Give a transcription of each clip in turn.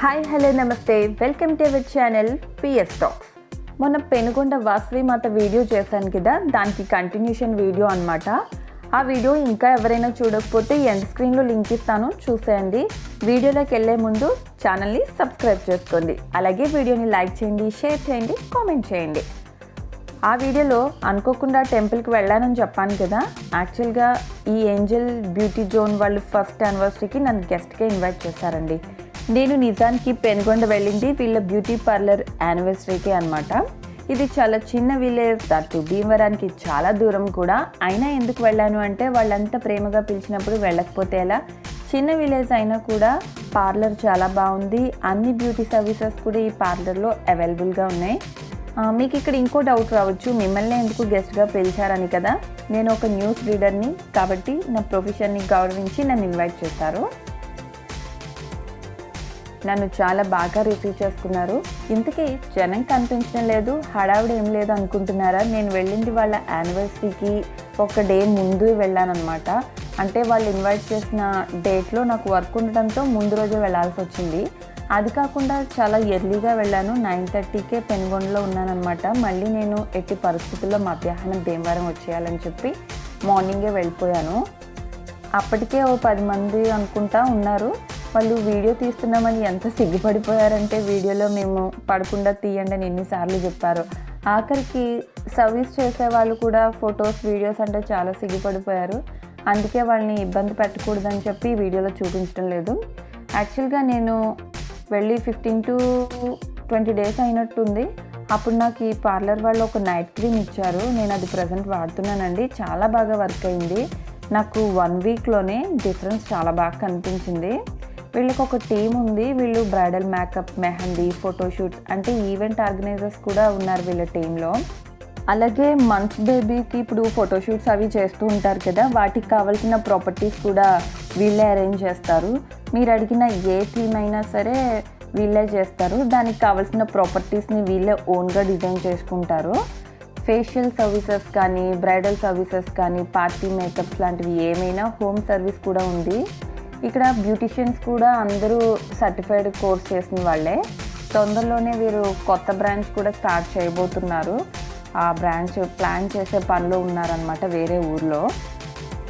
Hi hello నమస్తే, welcome to our channel PS talks. మొన్న పెనుగొండ వాసవి మాత video చేశాను కదా, దానికి కంటిన్యూషన్ వీడియో అనమాట. ఆ వీడియో ఇంకా ఎవరైనా చూడకపోతే ఎండ్ స్క్రీన్లో లింక్ ఇస్తాను, చూసేయండి. వీడియోలోకి వెళ్ళే ముందు ఛానల్ని సబ్స్క్రైబ్ చేసుకోండి, అలాగే వీడియోని లైక్ చేయండి, షేర్ చేయండి, కామెంట్ చేయండి. ఆ వీడియోలో అనుకోకుండా టెంపుల్కి వెళ్ళానని చెప్పాను కదా. యాక్చువల్గా ఈ ఏంజల్ బ్యూటీ జోన్ వాళ్ళు ఫస్ట్ యానివర్సరీకి నన్ను గెస్ట్గా ఇన్వైట్ చేశారండి. నేను నిజానికి పెనుగొండ వెళ్ళింది వీళ్ళ బ్యూటీ పార్లర్ యానివర్సరీకి అనమాట. ఇది చాలా చిన్న విలేజ్, దట్టు భీమవరానికి చాలా దూరం కూడా. అయినా ఎందుకు వెళ్ళాను అంటే వాళ్ళంతా ప్రేమగా పిలిచినప్పుడు వెళ్ళకపోతే ఎలా. చిన్న విలేజ్ అయినా కూడా పార్లర్ చాలా బాగుంది. అన్ని బ్యూటీ సర్వీసెస్ కూడా ఈ పార్లర్లో అవైలబుల్గా ఉన్నాయి. మీకు ఇక్కడ ఇంకో డౌట్ రావచ్చు, మిమ్మల్ని ఎందుకు గెస్ట్గా పిలిచారని కదా. నేను ఒక న్యూస్ రీడర్ని కాబట్టి నా ప్రొఫెషన్ని గౌరవించి నన్ను ఇన్వైట్ చేశారు. నన్ను చాలా బాగా రిసీవ్ చేసుకున్నారు. ఇంతకీ జనం కనిపించడం లేదు, హడావిడి ఏం లేదు అనుకుంటున్నారా? నేను వెళ్ళింది వాళ్ళ యానివర్సరీకి ఒక డే ముందు వెళ్ళానమాట. అంటే వాళ్ళు ఇన్వైట్ చేసిన డేట్లో నాకు వర్క్ ఉండటంతో ముందు రోజే వెళ్ళాల్సి వచ్చింది. అది కాకుండా చాలా ఎర్లీగా వెళ్ళాను. 9:30కే పెనుగొండలో ఉన్నానమాట. మళ్ళీ నేను ఎట్టి పరిస్థితుల్లో మధ్యాహ్నం భీమవరం వచ్చేయాలని చెప్పి మార్నింగే వెళ్ళిపోయాను. అప్పటికే ఓ 10 మంది అనుకుంటా ఉన్నారు. వాళ్ళు వీడియో తీస్తున్నామని ఎంత సిగ్గుపడిపోయారంటే, వీడియోలో మేము పడకుండా తీయండి అని ఎన్నిసార్లు చెప్పారు. ఆఖరికి సర్వీస్ చేసే వాళ్ళు కూడా ఫొటోస్ వీడియోస్ అంటే చాలా సిగ్గుపడిపోయారు. అందుకే వాళ్ళని ఇబ్బంది పెట్టకూడదని చెప్పి వీడియోలో చూపించడం లేదు. యాక్చువల్గా నేను వెళ్ళి 15 to 20 days అయినట్టుంది. అప్పుడు నాకు ఈ పార్లర్ వాళ్ళు ఒక నైట్ క్రీమ్ ఇచ్చారు. నేను అది ప్రజెంట్ వాడుతున్నానండి. చాలా బాగా వర్క్ అయింది. నాకు 1 weekలోనే డిఫరెన్స్ చాలా బాగా కనిపించింది. వీళ్ళకి ఒక టీం ఉంది. వీళ్ళు బ్రైడల్ మేకప్, మెహందీ, ఫోటోషూట్స్ అంటే ఈవెంట్ ఆర్గనైజర్స్ కూడా ఉన్నారు వీళ్ళ టీంలో. అలాగే మంత్స్ బేబీకి ఇప్పుడు ఫోటోషూట్స్ అవి చేస్తూ ఉంటారు కదా, వాటికి కావాల్సిన ప్రాపర్టీస్ కూడా వీళ్ళే అరేంజ్ చేస్తారు. మీరు అడిగిన ఏ థీమ్ అయినా సరే వీళ్ళే చేస్తారు. దానికి కావాల్సిన ప్రాపర్టీస్ని వీళ్ళే ఓన్గా డిజైన్ చేసుకుంటారు. ఫేషియల్ సర్వీసెస్ కానీ, బ్రైడల్ సర్వీసెస్ కానీ, పార్టీ మేకప్స్ లాంటివి ఏమైనా హోమ్ సర్వీస్ కూడా ఉంది. ఇక్కడ బ్యూటిషియన్స్ కూడా అందరూ సర్టిఫైడ్ కోర్స్ చేసిన వాళ్ళే. తొందరలోనే వీరు కొత్త బ్రాంచ్ కూడా స్టార్ట్ చేయబోతున్నారు. ఆ బ్రాంచ్ ప్లాన్ చేసే పనిలో ఉన్నారనమాట వేరే ఊర్లో.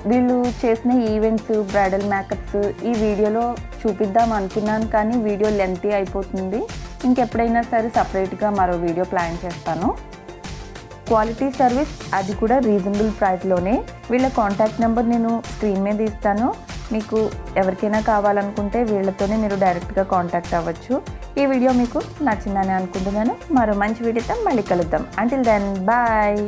వీళ్ళు చేసిన ఈవెంట్స్, బ్రైడల్ మేకప్స్ ఈ వీడియోలో చూపిద్దాం అనుకున్నాను, కానీ వీడియో లెంతీ అయిపోతుంది. ఇంకెప్పుడైనా సరే సపరేట్గా మరో వీడియో ప్లాన్ చేస్తాను. క్వాలిటీ సర్వీస్, అది కూడా రీజనబుల్ ప్రైస్లోనే. వీళ్ళ కాంటాక్ట్ నెంబర్ నేను స్క్రీన్ మీద ఇస్తాను. మీకు ఎవరికైనా కావాలనుకుంటే వీళ్ళతోనే మీరు డైరెక్ట్గా కాంటాక్ట్ అవ్వచ్చు. ఈ వీడియో మీకు నచ్చిందని అనుకుంటున్నాను. మరో మంచి వీడియోతో మళ్ళీ కలుద్దాం. Until then bye.